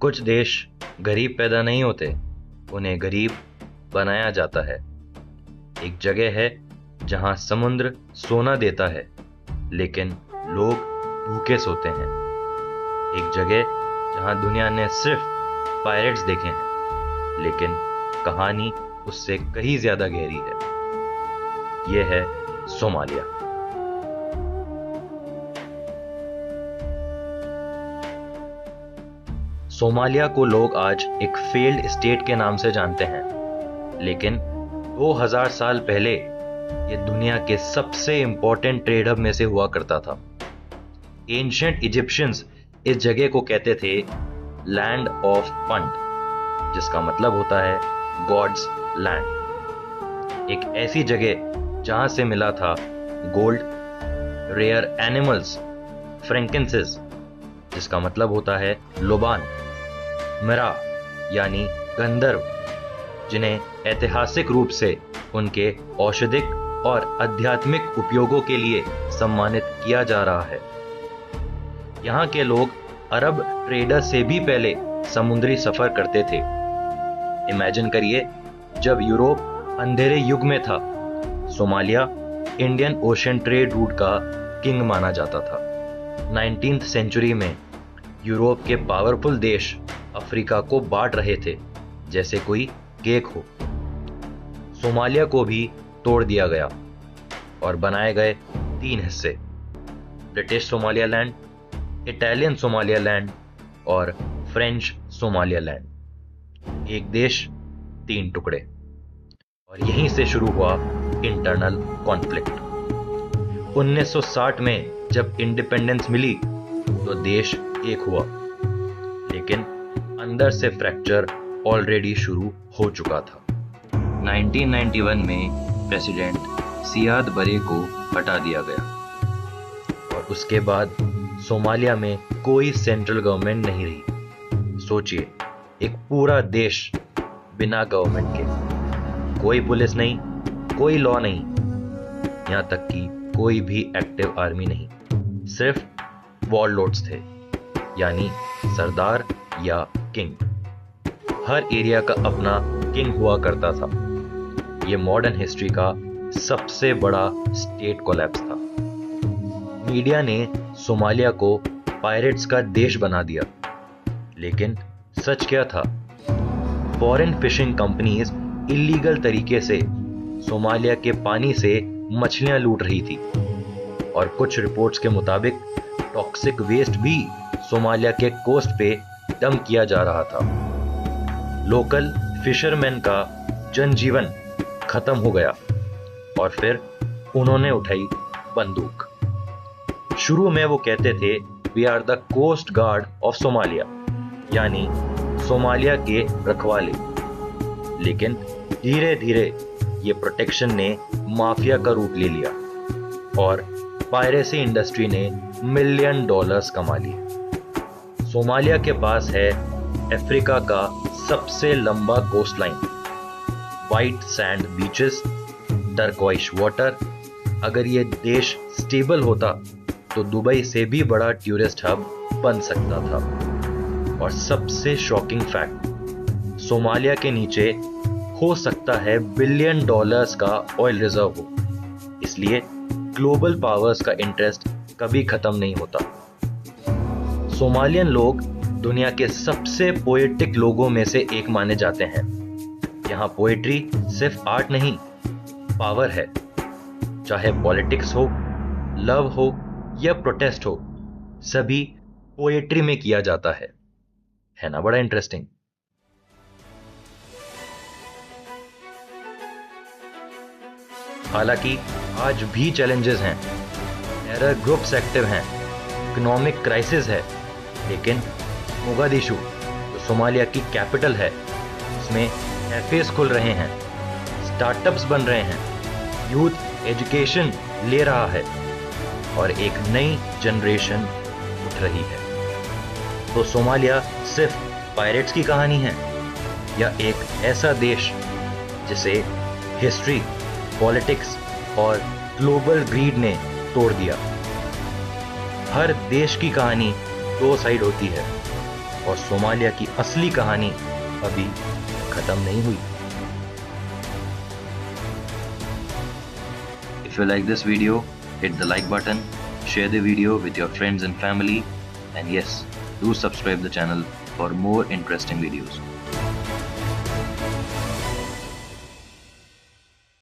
कुछ देश गरीब पैदा नहीं होते, उन्हें गरीब बनाया जाता है। एक जगह है जहां समुद्र सोना देता है, लेकिन लोग भूखे सोते हैं। एक जगह जहां दुनिया ने सिर्फ पायरेट्स देखे हैं, लेकिन कहानी उससे कहीं ज्यादा गहरी है। यह है सोमालिया। सोमालिया को लोग आज एक फेल्ड स्टेट के नाम से जानते हैं, लेकिन 2000 साल पहले यह दुनिया के सबसे इंपॉर्टेंट ट्रेड हब में से हुआ करता था। एंशिएंट इजिप्शियंस इस जगह को कहते थे लैंड ऑफ फंड, जिसका मतलब होता है गॉड्स लैंड। एक ऐसी जगह जहां से मिला था गोल्ड, रेयर एनिमल्स, फ्रैंकिंसेस, जिसका मतलब होता है लोबान, मिरा यानी गंधर्व, जिन्हें ऐतिहासिक रूप से उनके औषधिक और आध्यात्मिक उपयोगों के लिए सम्मानित किया जा रहा है। यहाँ के लोग अरब ट्रेडर से भी पहले समुद्री सफर करते थे। इमेजिन करिए, जब यूरोप अंधेरे युग में था, Somalia Indian ocean trade route का किंग माना जाता था। 19th सेंचुरी में यूरोप के पावरफुल देश अफ्रीका को बांट रहे थे जैसे कोई केक हो। सोमालिया को भी तोड़ दिया गया और बनाए गए 3 हिस्से, ब्रिटिश सोमालियालैंड, इटालियन सोमालियालैंड और फ्रेंच सोमालियालैंड। एक देश 3 टुकड़े। और यहीं से शुरू हुआ इंटरनल कॉन्फ्लिक्ट। 1960 में जब इंडिपेंडेंस मिली तो देश एक हुआ, लेकिन अंदर से फ्रैक्चर ऑलरेडी शुरू हो चुका था। 1991 में प्रेसिडेंट सियाद बरे को हटा दिया गया और उसके बाद सोमालिया में कोई सेंट्रल गवर्नमेंट नहीं रही। सोचिए, एक पूरा देश बिना गवर्नमेंट के, कोई पुलिस नहीं, कोई लॉ नहीं, यहां तक कि कोई भी एक्टिव आर्मी नहीं, सिर्फ वॉरलॉर्ड्स थे, यानी सरदार या किंग। हर एरिया का अपना किंग हुआ करता था। यह मॉडर्न हिस्ट्री का सबसे बड़ा स्टेट कोलैप्स था। मीडिया ने सोमालिया को पायरेट्स का देश बना दिया, लेकिन सच क्या था? फॉरेन फिशिंग कंपनीज इलीगल तरीके से सोमालिया के पानी से मछलियां लूट रही थी और कुछ रिपोर्ट्स के मुताबिक टॉक्सिक वेस्ट भी सोमालिया के कोस्ट पे डंप किया जा रहा था। लोकल फिशरमैन का जनजीवन खत्म हो गया और फिर उन्होंने उठाई बंदूक। शुरू में वो कहते थे we are the coast guard of Somalia, यानी सोमालिया के रखवाले, लेकिन धीरे धीरे ये प्रोटेक्शन ने माफिया का रूप ले लिया और पायरेसी इंडस्ट्री ने $1 मिलियन कमा लिए। सोमालिया के पास है अफ्रीका का सबसे लंबा coast line, white sand beaches, turquoise water. अगर ये देश स्टेबल होता तो दुबई से भी बड़ा टूरिस्ट हब बन सकता था। और सबसे शॉकिंग फैक्ट, सोमालिया के नीचे हो सकता है $1 बिलियन का ऑयल रिजर्व हो, इसलिए ग्लोबल पावर्स का इंटरेस्ट कभी खत्म नहीं होता। सोमालियन लोग दुनिया के सबसे पोएटिक लोगों में से एक माने जाते हैं। यहाँ पोएट्री सिर्फ आर्ट नहीं, पावर है। चाहे पॉलिटिक्स हो, लव हो या प्रोटेस्ट हो, सभी पोएट्री में किया जाता है ना? बड़ा इंटरेस्टिंग। हालांकि आज भी चैलेंजेस हैं, टेरर ग्रुप्स एक्टिव हैं, इकोनॉमिक क्राइसिस है, लेकिन मोगादिशु जो सोमालिया की कैपिटल है, उसमें कैफेज खुल रहे हैं, स्टार्टअप्स बन रहे हैं, यूथ एजुकेशन ले रहा है और एक नई जनरेशन उठ रही है। तो सोमालिया सिर्फ पायरेट्स की कहानी है या एक ऐसा देश जिसे हिस्ट्री, पॉलिटिक्स और ग्लोबल ग्रीड ने तोड़ दिया? हर देश की कहानी 2 साइड होती है, और सोमालिया की असली कहानी अभी खत्म नहीं हुई। If you like this video, hit the like button, share the video with your friends and family, and yes, do subscribe the channel for more interesting videos.